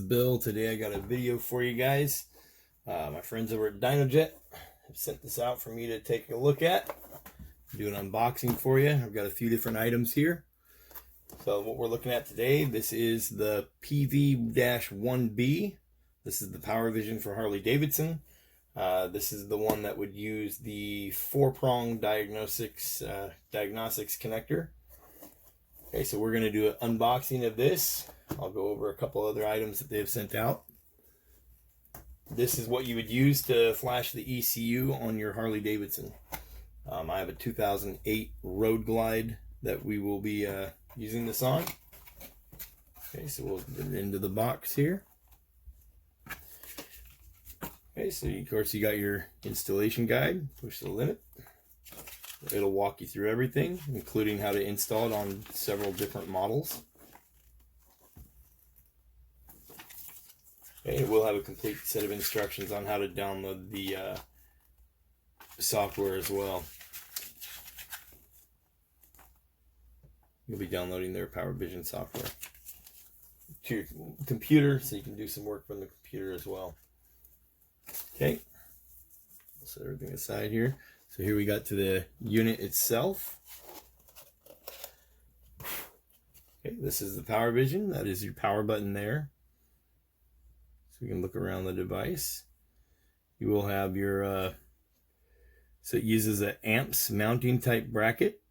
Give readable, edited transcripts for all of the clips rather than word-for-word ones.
Bill. Today I got a video for you guys. My friends over at Dynojet have sent this out for me to take a look at. Do an unboxing for you. I've got a few different items here. So what we're looking at today, this is the pv-1B. This is the power vision for Harley-Davidson. This is the one that would use the 4-prong diagnostics connector. Okay, so we're going to do an unboxing of this. I'll go over a couple other items that they've sent out. This is what you would use to flash the ECU on your Harley-Davidson. I have a 2008 Road Glide that we will be using this on. Okay, so we'll get it into the box here. Okay, so of course you got your installation guide, push the limit. It'll walk you through everything, including how to install it on several different models. Okay, we'll have a complete set of instructions on how to download the software as well. You'll be downloading their Power Vision software to your computer, so you can do some work from the computer as well. Okay, we'll set everything aside here. So here we got to the unit itself. Okay, this is the Power Vision. That is your power button there. So we can look around the device. You will have your, so it uses an amps mounting type bracket.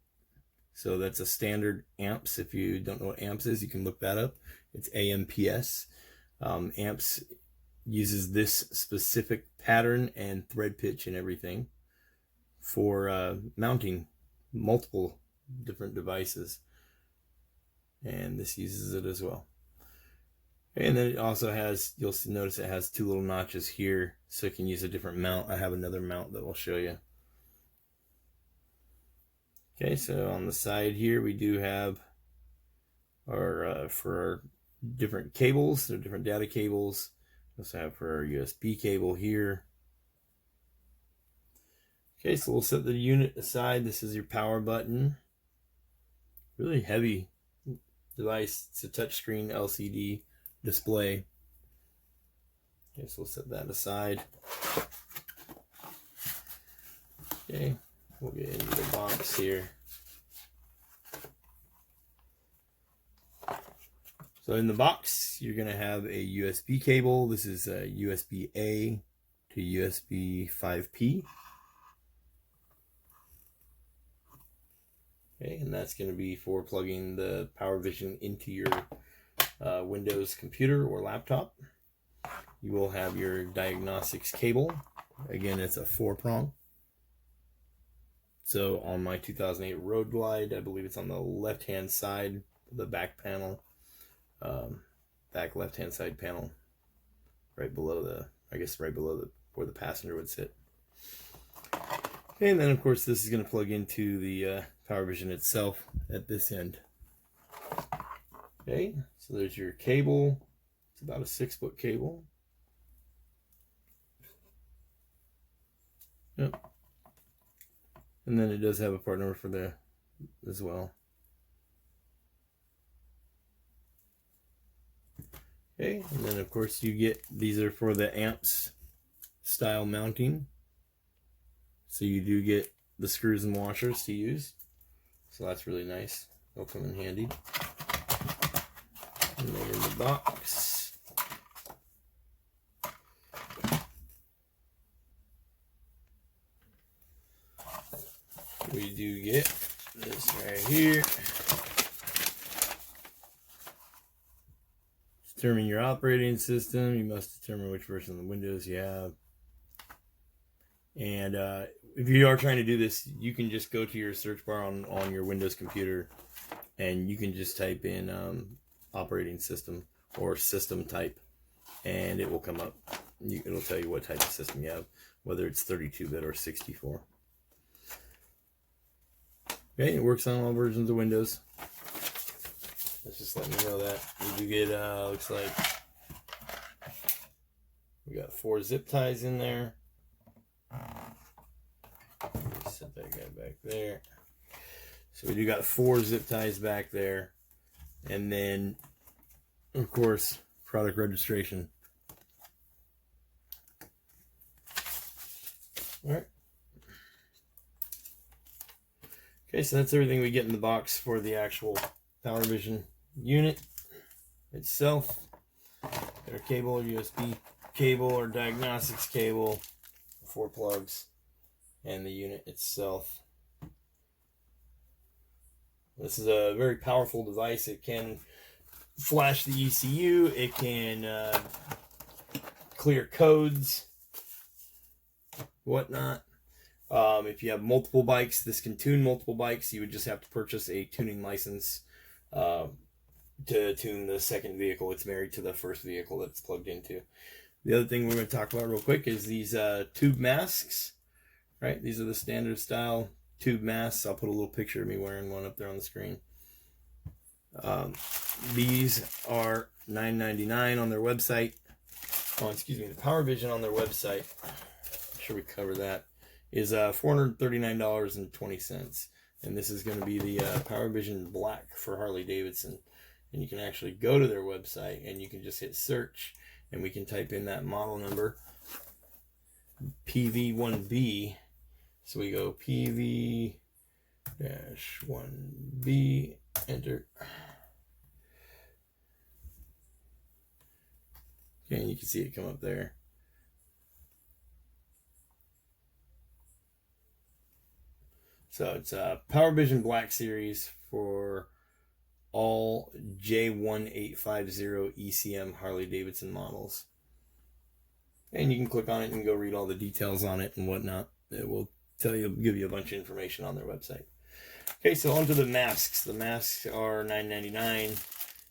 So that's a standard amps. If you don't know what amps is, you can look that up. It's AMPS. Amps uses this specific pattern and thread pitch and everything for mounting multiple different devices, and this uses it as well. And then it also has, you'll notice it has two little notches here, so it can use a different mount. I have another mount that will show you. Okay, so on the side here we do have our for our different cables, there are different data cables. We also have for our USB cable here. Okay, so we'll set the unit aside. This is your power button. Really heavy device. It's a touchscreen LCD display. Okay, so we'll set that aside. Okay, we'll get into the box here. So in the box, you're going to have a USB cable. This is a USB-A to USB 5P. Okay, and that's going to be for plugging the Power Vision into your Windows computer or laptop. You will have your diagnostics cable. Again, it's a 4-prong. So on my 2008 Road Glide, I believe it's on the left-hand side of the back panel. Back left-hand side panel. Right below the, I guess right below the where the passenger would sit. And then, of course, this is going to plug into the Power Vision itself at this end. Okay, so there's your cable. It's about a 6-foot cable. Yep. And then it does have a part number for the as well. Okay, and then of course you get, these are for the amps style mounting. So you do get the screws and washers to use. So that's really nice. They'll come in handy. And then in the box, we do get this right here. Determine your operating system. You must determine which version of the Windows you have. And if you are trying to do this, you can just go to your search bar on your Windows computer, and you can just type in operating system or system type, and it will come up. It'll tell you what type of system you have, whether it's 32-bit or 64. Okay, it works on all versions of Windows. Let's just let me know that. We do get, looks like we got 4 zip ties in there. Set that guy back there. So we do got 4 zip ties back there. And then, of course, product registration. All right. Okay, so that's everything we get in the box for the actual PowerVision unit itself. Their cable, USB cable or diagnostics cable, 4 plugs, and the unit itself. This is a very powerful device. It can flash the ECU. It can clear codes, whatnot. If you have multiple bikes, this can tune multiple bikes. You would just have to purchase a tuning license to tune the second vehicle. It's married to the first vehicle that's plugged into. The other thing we're going to talk about real quick is these tube masks. Right, these are the standard style tube masks. I'll put a little picture of me wearing one up there on the screen. These are $9.99 on their website. Oh, excuse me, the PowerVision on their website, I'm sure we cover that, is $439.20. And this is going to be the PowerVision Black for Harley-Davidson. And you can actually go to their website and you can just hit search, and we can type in that model number, pv-1B. So we go pv-1B, enter. Okay, and you can see it come up there. So it's a PowerVision Black Series for all J1850 ECM Harley-Davidson models. And you can click on it and go read all the details on it and whatnot. It will give you a bunch of information on their website. Okay, so on to the masks. The masks are $9.99.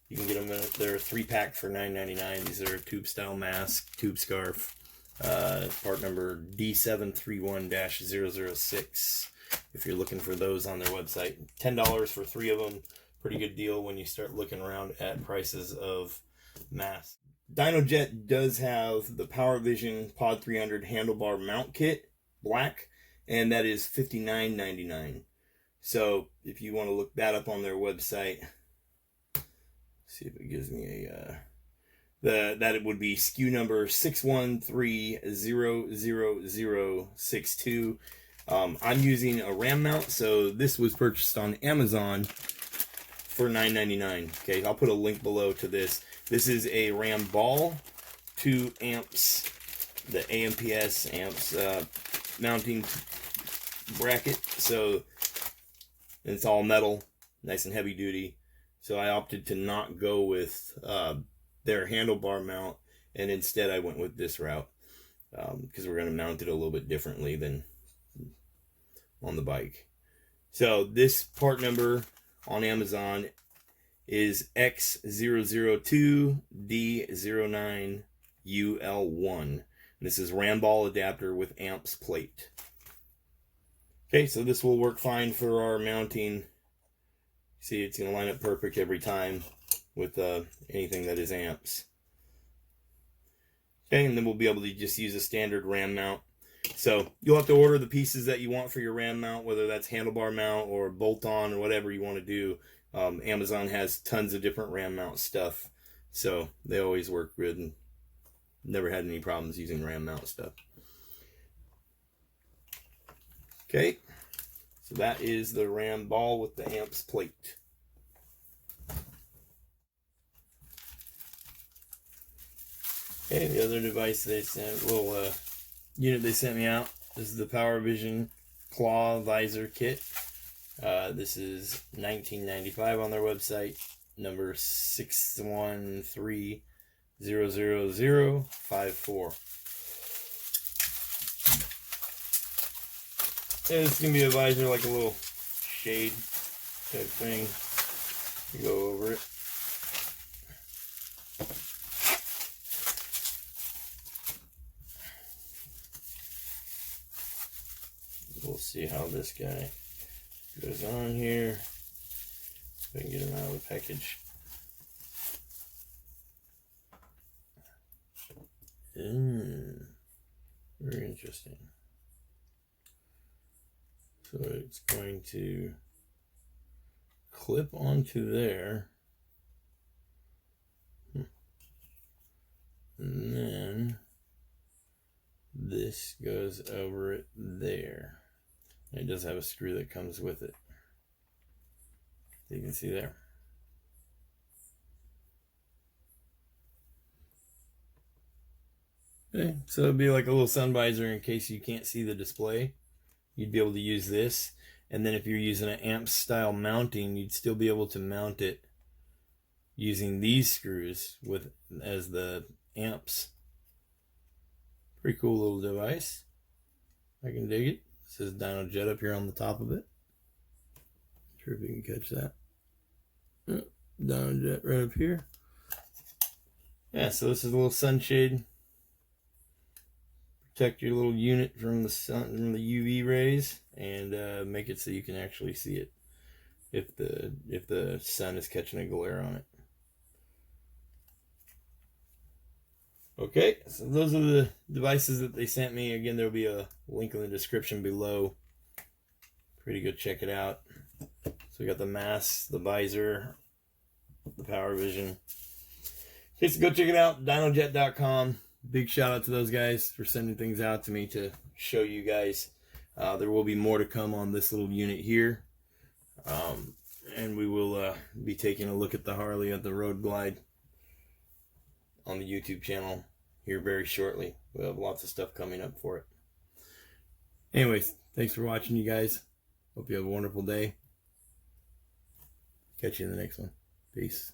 You can get them, they're a 3-pack for $9.99. These are a tube style mask, tube scarf, part number D731-006. If you're looking for those on their website, $10 for 3 of them. Pretty good deal when you start looking around at prices of masks. Dynojet does have the PowerVision Pod 300 handlebar mount kit, black, and that is $59.99. So if you want to look that up on their website, see if it gives me a that it would be SKU number 613000062. I'm using a RAM mount, so this was purchased on Amazon for $9.99. Okay, I'll put a link below to this. This is a RAM ball, 2 amps, the AMPS amps mounting bracket. So it's all metal, nice and heavy duty. So I opted to not go with their handlebar mount, and instead I went with this route because we're going to mount it a little bit differently than on the bike. So this part number on Amazon is X002D09UL1. This is RAM ball adapter with amps plate. Okay, so this will work fine for our mounting. See, it's going to line up perfect every time with anything that is amps. Okay, and then we'll be able to just use a standard RAM mount. So you'll have to order the pieces that you want for your RAM mount, whether that's handlebar mount or bolt-on or whatever you want to do. Amazon has tons of different RAM mount stuff, so they always work good and never had any problems using RAM mount stuff. Okay, so that is the RAM ball with the amps plate. Okay, the other device they sent, little unit they sent me out, this is the PowerVision Claw Visor Kit. This is $19.95 on their website, number 613000054. And it's going to be a visor, like a little shade type thing. You go over it. We'll see how this guy goes on here. If I can get him out of the package. Very interesting. So it's going to clip onto there. And then this goes over it there. And it does have a screw that comes with it. You can see there. Okay, so it'd be like a little sun visor in case you can't see the display. You'd be able to use this. And then if you're using an amp style mounting, you'd still be able to mount it using these screws with as the amps. Pretty cool little device. I can dig it. It says Dynojet up here on the top of it. Not sure if you can catch that. Dynojet right up here. Yeah, so this is a little sunshade. Protect your little unit from the sun, from the UV rays, and make it so you can actually see it if the sun is catching a glare on it. Okay, so those are the devices that they sent me. Again, there'll be a link in the description below. Pretty good, check it out. So we got the mask, the visor, the power vision. Okay, so go check it out, Dynojet.com. Big shout out to those guys for sending things out to me to show you guys. There will be more to come on this little unit here. And we will be taking a look at the Harley at the Road Glide on the YouTube channel here very shortly. We'll have lots of stuff coming up for it. Anyways, thanks for watching, you guys. Hope you have a wonderful day. Catch you in the next one. Peace.